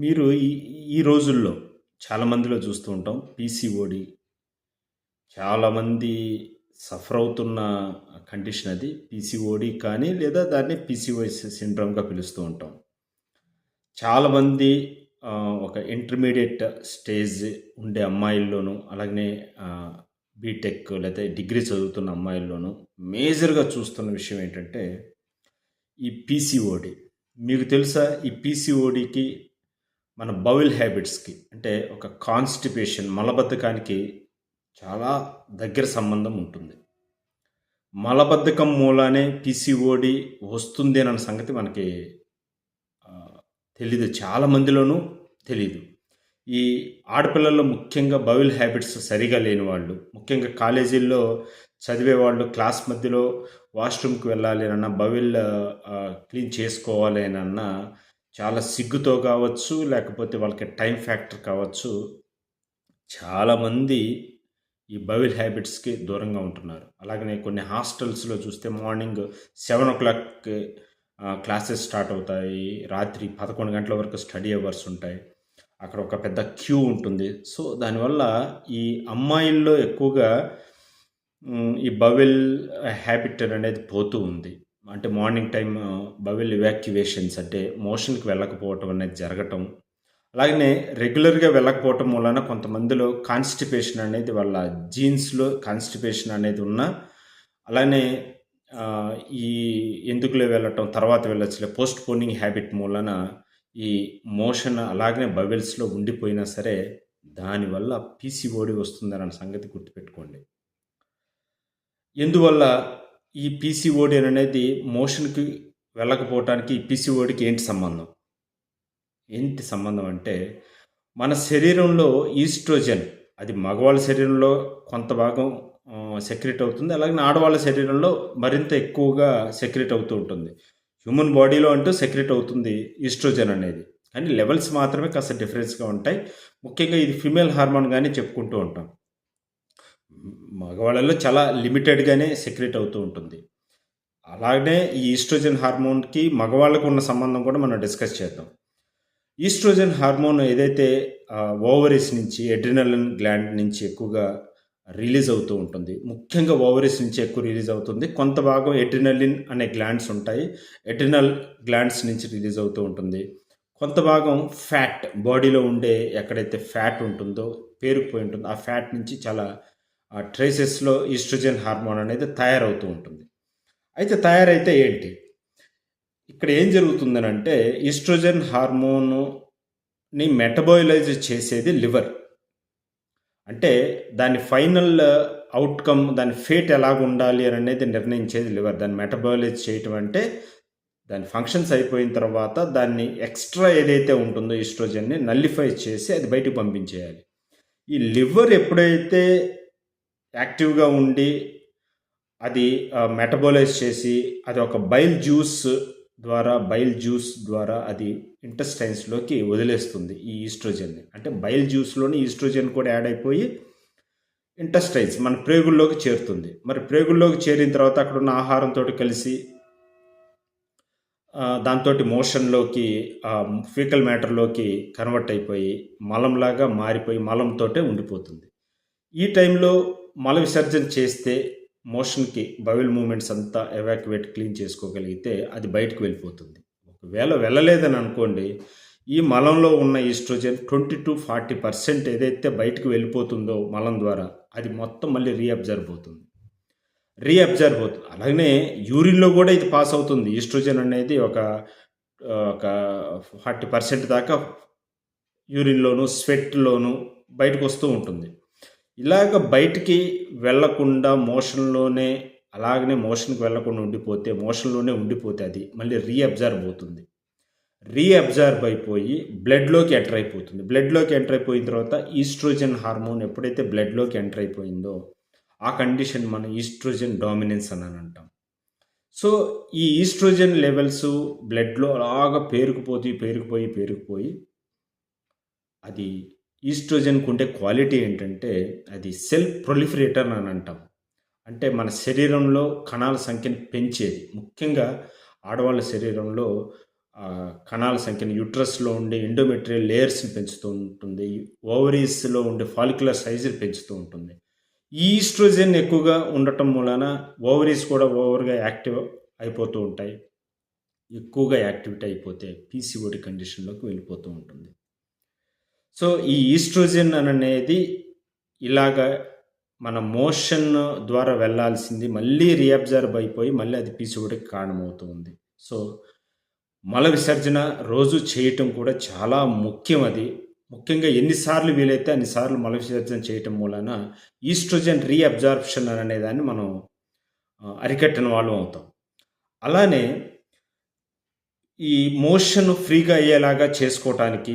మీరు ఈ ఈ రోజుల్లో చాలా మందిలో చూస్తూ ఉంటాం. పీసీఓడి చాలామంది సఫర్ అవుతున్న కండిషన్ అది. పీసీఓడి కానీ లేదా దాన్ని పీసీఓఎస్ సిండ్రోమ్‌గా పిలుస్తూ ఉంటాం. చాలామంది ఒక ఇంటర్మీడియేట్ స్టేజ్ ఉండే అమ్మాయిల్లోనూ, అలాగనే బీటెక్ లేతే డిగ్రీ చదువుతున్న అమ్మాయిల్లోనూ మేజర్‌గా చూస్తున్న విషయం ఏంటంటే, ఈ పీసీఓడి. మీకు తెలుసా ఈ పీసీఓడికి మన బౌల్ హ్యాబిట్స్‌కి అంటే ఒక కాన్‌స్టిపేషన్ మలబద్ధకానికి చాలా దగ్గర సంబంధం ఉంటుంది. మలబద్ధకం మూలానే పీసీఓడి వస్తుంది అన్న సంగతి మనకి తెలీదు. చాలా మందిలోనూ తెలీదు. ఈ ఆడపిల్లల్లో ముఖ్యంగా బౌల్ హ్యాబిట్స్ సరిగా లేని వాళ్ళు, ముఖ్యంగా కాలేజీల్లో చదివేవాళ్ళు క్లాస్ మధ్యలో వాష్‌రూమ్‌కి వెళ్ళాలి అనన్నా, బౌల్ క్లీన్ చేసుకోవాలి అనన్నా చాలా సిగ్గుతో కావచ్చు, లేకపోతే వాళ్ళకి టైం ఫ్యాక్టర్ కావచ్చు, చాలామంది ఈ బౌల్ హ్యాబిట్స్‌కి దూరంగా ఉంటున్నారు. అలాగనే కొన్ని హాస్టల్స్‌లో చూస్తే మార్నింగ్ 7:00కి క్లాసెస్ స్టార్ట్ అవుతాయి. రాత్రి 11 గంటల వరకు స్టడీ అవర్స్ ఉంటాయి. అక్కడ ఒక పెద్ద క్యూ ఉంటుంది. సో, దానివల్ల ఈ అమ్మాయిల్లో ఎక్కువగా ఈ బౌల్ హ్యాబిట్ అనేది పోతూ ఉంది. అంటే మార్నింగ్ టైమ్ బౌల్ ఎవాక్యుయేషన్స్ అంటే మోషన్‌కి వెళ్ళకపోవటం అనేది జరగటం. అలాగనే రెగ్యులర్‌గా వెళ్ళకపోవటం మూలాన కొంతమందిలో కాన్‌స్టిపేషన్ అనేది వాళ్ళ జీన్స్‌లో కాన్‌స్టిపేషన్ అనేది ఉన్నా, అలానే ఈ ఎందుకులే వెళ్ళటం తర్వాత వెళ్ళొచ్చులే పోస్ట్‌పోనింగ్ హ్యాబిట్ మూలాన ఈ మోషన్ అలాగనే బబెల్స్‌లో ఉండిపోయినా సరే, దానివల్ల పీసీఓడీ వస్తుందన్న సంగతి గుర్తుపెట్టుకోండి. ఎందువల్ల ఈ పీసీఓడీ అనేది మోషన్‌కి వెళ్ళకపోవటానికి ఈ పీసీఓడీకి ఏంటి సంబంధం? ఏంటి సంబంధం అంటే, మన శరీరంలో ఈస్ట్రోజన్ అది మగవాళ్ళ శరీరంలో కొంత భాగం సెక్రెట్ అవుతుంది. అలాగే ఆడవాళ్ళ శరీరంలో మరింత ఎక్కువగా సెక్రెట్ అవుతూ ఉంటుంది. హ్యూమన్ బాడీలో అంటూ సెక్రెట్ అవుతుంది ఈస్ట్రోజన్ అనేది. కానీ లెవెల్స్ మాత్రమే కాస్త డిఫరెన్స్‌గా ఉంటాయి. ముఖ్యంగా ఇది ఫీమేల్ హార్మోన్ గాని చెప్పుకుంటూ ఉంటాం. మగవాళ్ళలో చాలా లిమిటెడ్‌గానే సెక్రెట్ అవుతూ ఉంటుంది. అలాగనే ఈ ఈస్ట్రోజన్ హార్మోన్‌కి మగవాళ్ళకు ఉన్న సంబంధం కూడా మనం డిస్కస్ చేద్దాం. ఈస్ట్రోజన్ హార్మోన్ ఏదైతే ఓవరీస్ నుంచి అడ్రినలిన్ గ్లాండ్ నుంచి ఎక్కువగా రిలీజ్ అవుతూ ఉంటుంది. ముఖ్యంగా ఓవరీస్ నుంచి ఎక్కువ రిలీజ్ అవుతుంది. కొంత భాగం అడ్రినలిన్ అనే గ్లాండ్స్ ఉంటాయి. అడ్రినల్ గ్లాండ్స్ నుంచి రిలీజ్ అవుతూ ఉంటుంది. కొంత భాగం ఫ్యాట్ బాడీలో ఉండే ఎక్కడైతే ఫ్యాట్ ఉంటుందో, పేరుకుపోయి ఉంటుందో ఆ ఫ్యాట్ నుంచి చాలా ట్రేసెస్‌లో ఈస్ట్రోజన్ హార్మోన్ అనేది తయారవుతూ ఉంటుంది. అయితే తయారైతే ఏంటి? ఇక్కడ ఏం జరుగుతుందనంటే ఈస్ట్రోజన్ హార్మోనుని మెటబాలైజ్ చేసేది లివర్. అంటే దాని ఫైనల్ అవుట్‌కమ్ దాని ఫేట్ ఎలాగుండాలి అనేది నిర్ణయించేది లివర్. దాన్ని మెటబాలైజ్ చేయటం అంటే దాని ఫంక్షన్స్ అయిపోయిన తర్వాత దాన్ని ఎక్స్‌ట్రా ఏదైతే ఉంటుందో ఈస్ట్రోజన్‌ని నల్లిఫై చేసి అది బయటికి పంపించేయాలి. ఈ లివర్ ఎప్పుడైతే యాక్టివ్‌గా ఉండి అది మెటబాలైజ్ చేసి అది ఒక బైల్ జ్యూస్ ద్వారా అది ఇంటెస్టైన్స్‌లోకి వదిలేస్తుంది ఈ ఈస్ట్రోజన్‌ని. అంటే బైల్ జ్యూస్‌లోని ఈస్ట్రోజన్ కూడా యాడ్ అయిపోయి ఇంటెస్టైన్స్ మన ప్రేగుల్లోకి చేరుతుంది. మరి ప్రేగుల్లోకి చేరిన తర్వాత అక్కడున్న ఆహారంతోటి కలిసి దాంతోటి మోషన్‌లోకి ఫీకల్ మ్యాటర్‌లోకి కన్వర్ట్ అయిపోయి మలంలాగా మారిపోయి మలంతోటే ఉండిపోతుంది. ఈ టైంలో మల విసర్జన చేస్తే మోషన్‌కి బౌల్ మూవ్‌మెంట్స్ అంతా ఎవాక్యుయేట్ క్లీన్ చేసుకోగలిగితే అది బయటకు వెళ్ళిపోతుంది. ఒకవేళ వెళ్ళలేదని అనుకోండి, ఈ మలంలో ఉన్న ఈస్ట్రోజన్ 20-40% ఏదైతే బయటకు వెళ్ళిపోతుందో మలం ద్వారా అది మొత్తం మళ్ళీ రీఅబ్జర్బ్ అవుతుంది. అలాగనే యూరిన్‌లో కూడా ఇది పాస్ అవుతుంది. ఈస్ట్రోజన్ అనేది ఒక 40% దాకా యూరిన్‌లోను, స్వెట్‌లోను బయటకొస్తూ ఉంటుంది. ఇలాగ బయటికి వెళ్ళకుండా అలాగనే మోషన్‌కి వెళ్ళకుండా మోషన్‌లోనే ఉండిపోతే అది మళ్ళీ రీఅబ్జర్బ్ అవుతుంది. రీఅబ్జర్బ్ అయిపోయి బ్లడ్‌లోకి ఎంటర్ అయిపోతుంది. బ్లడ్‌లోకి ఎంటర్ అయిపోయిన తర్వాత ఈస్ట్రోజన్ హార్మోన్ ఎప్పుడైతే బ్లడ్‌లోకి ఎంటర్ అయిపోయిందో ఆ కండిషన్ మనం ఈస్ట్రోజన్ డామినెన్స్ అని అంటాం. సో, ఈ ఈస్ట్రోజన్ లెవెల్స్ బ్లడ్‌లో అలాగా పేరుకుపోయి అది ఈస్ట్రోజన్‌కు ఉండే క్వాలిటీ ఏంటంటే అది సెల్ ప్రొలిఫరేటర్ అని అంటాం. అంటే మన శరీరంలో కణాల సంఖ్యను పెంచేది. ముఖ్యంగా ఆడవాళ్ళ శరీరంలో కణాల సంఖ్యను యూట్రస్‌లో ఉండే ఎండోమెట్రియల్ లేయర్స్‌ని పెంచుతూ ఉంటుంది. ఓవరీస్‌లో ఉండే ఫాలిక్యులర్ సైజుని పెంచుతూ ఉంటుంది. ఈ ఈస్ట్రోజన్ ఎక్కువగా ఉండటం మూలాన ఓవరీస్ కూడా ఓవర్‌గా యాక్టివ్ అయిపోతూ ఉంటాయి. ఎక్కువగా యాక్టివేట్ అయిపోతే పీసీఓడి కండిషన్‌లోకి వెళ్ళిపోతూ ఉంటుంది. సో, ఈ ఈస్ట్రోజన్ అనేది ఇలాగ మన మోషన్ ద్వారా వెళ్ళాల్సింది మళ్ళీ రీఅబ్జార్బ్ అయిపోయి మళ్ళీ అది పీసీఓడికి కారణమవుతూ ఉంది. సో, మల విసర్జన రోజు చేయటం కూడా చాలా ముఖ్యం అది. ముఖ్యంగా ఎన్ని సార్లు వీలైతే అన్ని సార్లు మల విసర్జన చేయటం మూలాన ఈస్ట్రోజన్ రీఅబ్జార్ప్షన్ అనే దాన్ని మనం అరికట్టిన వాళ్ళం అవుతాం. అలానే ఈ మోషన్ ఫ్రీగా అయ్యేలాగా చేసుకోవటానికి,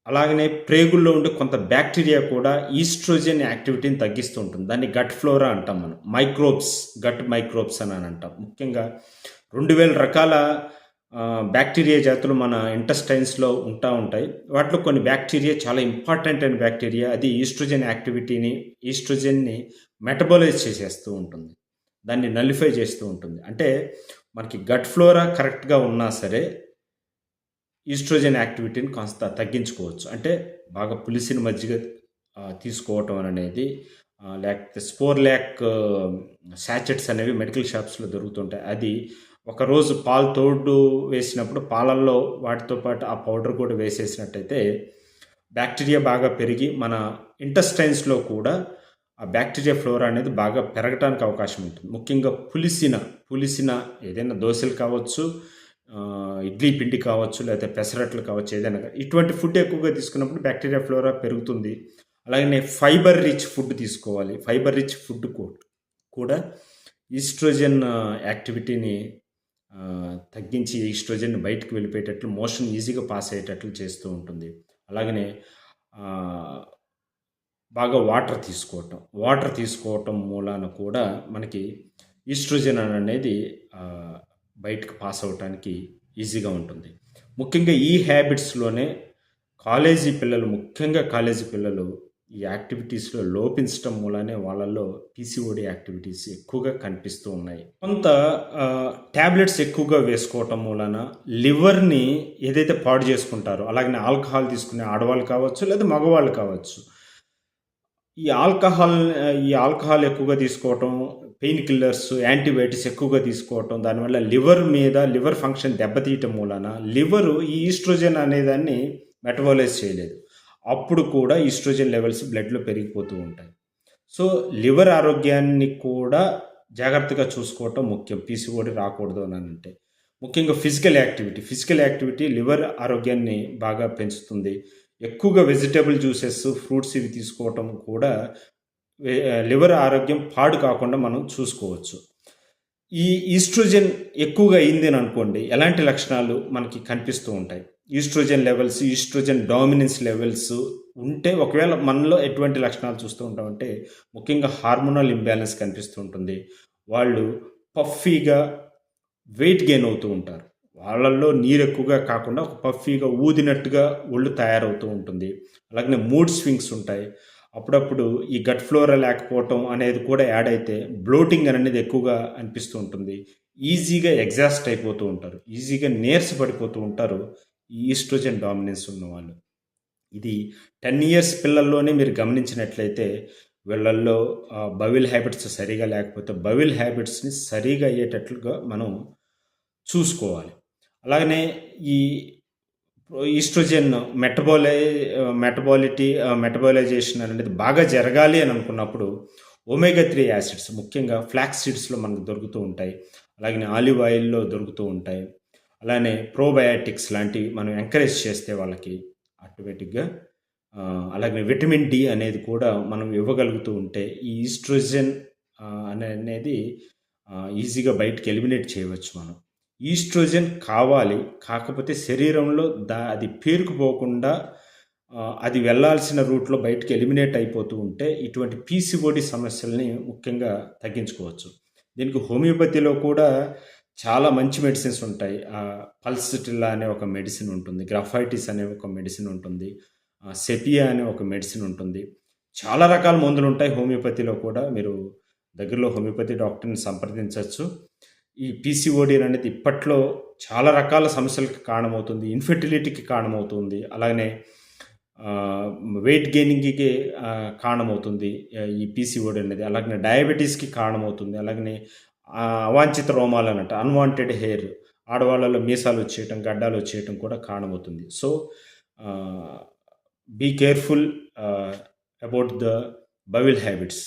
అలాగనే ప్రేగుల్లో ఉండే కొంత బ్యాక్టీరియా కూడా ఈస్ట్రోజన్ యాక్టివిటీని తగ్గిస్తూ ఉంటుంది. దాన్ని గట్ ఫ్లోరా అంటాం మనం. గట్ మైక్రోబ్స్ అని అంటాం. ముఖ్యంగా 2000 రకాల బ్యాక్టీరియా జాతులు మన ఇంటెస్టైన్స్‌లో ఉంటాయి. వాటిలో కొన్ని బ్యాక్టీరియా చాలా ఇంపార్టెంట్ అయిన బ్యాక్టీరియా. అది ఈస్ట్రోజన్‌ని మెటబోలైజ్ చేసేస్తూ ఉంటుంది. దాన్ని నల్లిఫై చేస్తూ ఉంటుంది. అంటే మనకి గట్ ఫ్లోరా కరెక్ట్‌గా ఉన్నా సరే, ఈస్ట్రోజన్ యాక్టివిటీని కాస్త తగ్గించుకోవచ్చు. అంటే బాగా పులిసిన మజ్జిగ తీసుకోవటం అనేది, లేకపోతే స్పోర్లాక్ శాచెట్స్ అనేవి మెడికల్ షాప్స్‌లో దొరుకుతుంటాయి. అది ఒకరోజు పాలు తోడు వేసినప్పుడు పాలల్లో వాటితో పాటు ఆ పౌడర్ కూడా వేసేసినట్టయితే బ్యాక్టీరియా బాగా పెరిగి మన ఇంటెస్టైన్స్‌లో కూడా ఆ బ్యాక్టీరియా ఫ్లోరా అనేది బాగా పెరగటానికి అవకాశం ఉంటుంది. ముఖ్యంగా పులిసిన ఏదైనా దోసలు కావచ్చు, ఇడ్లీ పిండి కావచ్చు, లేకపోతే పెసరట్లు కావచ్చు, ఏదైనా ఇటువంటి ఫుడ్ ఎక్కువగా తీసుకున్నప్పుడు బ్యాక్టీరియా ఫ్లోరా పెరుగుతుంది. అలాగనే ఫైబర్ రిచ్ ఫుడ్ తీసుకోవాలి. ఫైబర్ రిచ్ ఫుడ్ కూడా ఈస్ట్రోజన్ యాక్టివిటీని తగ్గించి ఈస్ట్రోజన్ బయటకు వెళ్ళిపోయేటట్లు, మోషన్ ఈజీగా పాస్ అయ్యేటట్లు చేస్తూ ఉంటుంది. అలాగనే బాగా వాటర్ తీసుకోవటం మూలాన కూడా మనకి ఈస్ట్రోజన్ అనేది బయటకు పాస్ అవ్వటానికి ఈజీగా ఉంటుంది. ముఖ్యంగా ఈ హ్యాబిట్స్‌లోనే ముఖ్యంగా కాలేజీ పిల్లలు ఈ యాక్టివిటీస్‌లో లోపించటం మూలానే వాళ్ళల్లో పీసీఓడీ యాక్టివిటీస్ ఎక్కువగా కనిపిస్తూ ఉన్నాయి. కొంత టాబ్లెట్స్ ఎక్కువగా వేసుకోవటం మూలాన లివర్‌ని ఏదైతే పాడు చేసుకుంటారో, అలాగనే ఆల్కహాల్ తీసుకునే ఆడవాళ్ళు కావచ్చు, లేదా మగవాళ్ళు కావచ్చు. ఈ ఆల్కహాల్ ఎక్కువగా తీసుకోవటం, పెయిన్ కిల్లర్స్, యాంటీబయాటిక్స్ ఎక్కువగా తీసుకోవటం, దానివల్ల లివర్ ఫంక్షన్ దెబ్బతీయటం మూలాన లివరు ఈ ఈస్ట్రోజన్ అనేదాన్ని మెటబాలైజ్ చేయలేదు. అప్పుడు కూడా ఈస్ట్రోజన్ లెవెల్స్ బ్లడ్‌లో పెరిగిపోతూ ఉంటాయి. సో, లివర్ ఆరోగ్యాన్ని కూడా జాగ్రత్తగా చూసుకోవటం ముఖ్యం. పీసీఓడీ రాకూడదు అనంటే. ముఖ్యంగా ఫిజికల్ యాక్టివిటీ లివర్ ఆరోగ్యాన్ని బాగా పెంచుతుంది. ఎక్కువగా వెజిటబుల్ జ్యూసెస్, ఫ్రూట్స్ ఇవి తీసుకోవటం కూడా లివర్ ఆరోగ్యం పాడు కాకుండా మనం చూసుకోవచ్చు. ఈ ఈస్ట్రోజన్ ఎక్కువగా అయిందని అనుకోండి, ఎలాంటి లక్షణాలు మనకి కనిపిస్తూ ఉంటాయి. ఈస్ట్రోజన్ డామినెన్స్ లెవెల్స్ ఉంటే ఒకవేళ మనలో ఎటువంటి లక్షణాలు చూస్తూ ఉంటామంటే, ముఖ్యంగా హార్మోనల్ ఇంబ్యాలెన్స్ కనిపిస్తూ ఉంటుంది. వాళ్ళు పఫీగా వెయిట్ గెయిన్ అవుతూ ఉంటారు. వాళ్ళల్లో నీరు ఎక్కువగా కాకుండా ఒక పఫీగా ఊదినట్టుగా ఒళ్ళు తయారవుతూ ఉంటుంది. అలాగనే మూడ్ స్వింగ్స్ ఉంటాయి. అప్పుడప్పుడు ఈ గట్ ఫ్లోరా లేకపోవటం అనేది కూడా యాడ్ అయితే బ్లోటింగ్ అనేది ఎక్కువగా అనిపిస్తూ ఉంటుంది. ఈజీగా ఎగ్జాస్ట్ అయిపోతూ ఉంటారు. ఈజీగా నీరసపడిపోతూ ఉంటారు ఈ ఈస్ట్రోజన్ డామినెన్స్ ఉన్నవాళ్ళు. ఇది 10 ఇయర్స్ పిల్లల్లోనే మీరు గమనించినట్లయితే వీళ్ళల్లో బవిల్ హ్యాబిట్స్ సరిగా లేకపోతే బవిల్ హ్యాబిట్స్‌ని సరిగా అయ్యేటట్లుగా మనం చూసుకోవాలి. అలాగనే ఈ ఈస్ట్రోజన్ మెటబాలైజేషన్ అనేది బాగా జరగాలి అని అనుకున్నప్పుడు ఒమేగా 3 యాసిడ్స్ ముఖ్యంగా ఫ్లాక్స్ సీడ్స్‌లో మనకు దొరుకుతూ ఉంటాయి. అలాగనే ఆలివ్ ఆయిల్‌లో దొరుకుతూ ఉంటాయి. అలానే ప్రోబయాటిక్స్ లాంటివి మనం ఎంకరేజ్ చేస్తే వాళ్ళకి ఆటోమేటిక్‌గా అలాగే విటమిన్ డి అనేది కూడా మనం ఇవ్వగలుగుతూ ఉంటే ఈ ఈస్ట్రోజన్ అనేది ఈజీగా బయటికి ఎలిమినేట్ చేయవచ్చు మనం. ఈస్ట్రోజన్ కావాలి. కాకపోతే శరీరంలో అది పేరుకుపోకుండా అది వెళ్ళాల్సిన రూట్‌లో బయటికి ఎలిమినేట్ అయిపోతూ ఉంటే ఇటువంటి పీసీఓడీ సమస్యల్ని ముఖ్యంగా తగ్గించుకోవచ్చు. దీనికి హోమియోపతిలో కూడా చాలా మంచి మెడిసిన్స్ ఉంటాయి. పల్సిటిల్లా అనే ఒక మెడిసిన్ ఉంటుంది. గ్రాఫైటిస్ అనే ఒక మెడిసిన్ ఉంటుంది. సెపియా అనే ఒక మెడిసిన్ ఉంటుంది. చాలా రకాల మందులుంటాయి హోమియోపతిలో కూడా. మీరు దగ్గరలో హోమియోపతి డాక్టర్‌ని సంప్రదించొచ్చు. ఈ పీసీఓడి అనేది ఇప్పట్లో చాలా రకాల సమస్యలకి కారణమవుతుంది. ఇన్ఫెర్టిలిటీకి కారణమవుతుంది. అలాగనే వెయిట్ గెయినింగ్‌కి కారణమవుతుంది. ఈ పీసీఓడి అనేది. అలాగనే డయాబెటిస్‌కి కారణమవుతుంది. అలాగనే అవాంఛిత రోమాలనంట అన్‌వాంటెడ్ హెయిర్ ఆడవాళ్ళలో మీసాలొచ్చేయటం, గడ్డాలొచ్చేయటం కూడా కారణమవుతుంది. So, ah, be careful about the bowel habits.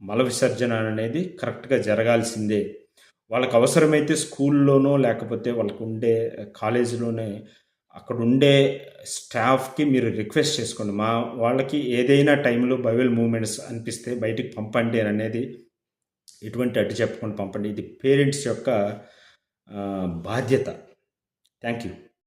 మల విసర్జన అనేది కరెక్ట్‌గా జరగాల్సిందే. వాళ్ళకవసరమైతే స్కూల్లోనో లేకపోతే వాళ్ళకుండే కాలేజీలోనే అక్కడుండే స్టాఫ్‌కి మీరు రిక్వెస్ట్ చేసుకోండి. మా వాళ్ళకి ఏదైనా టైంలో బవెల్ మూవ్‌మెంట్స్ అనిపిస్తే బయటికి పంపండి అనేది ఎటువంటి అడ్డు చెప్పకుండా పంపండి. ఇది పేరెంట్స్ యొక్క బాధ్యత. Thank you.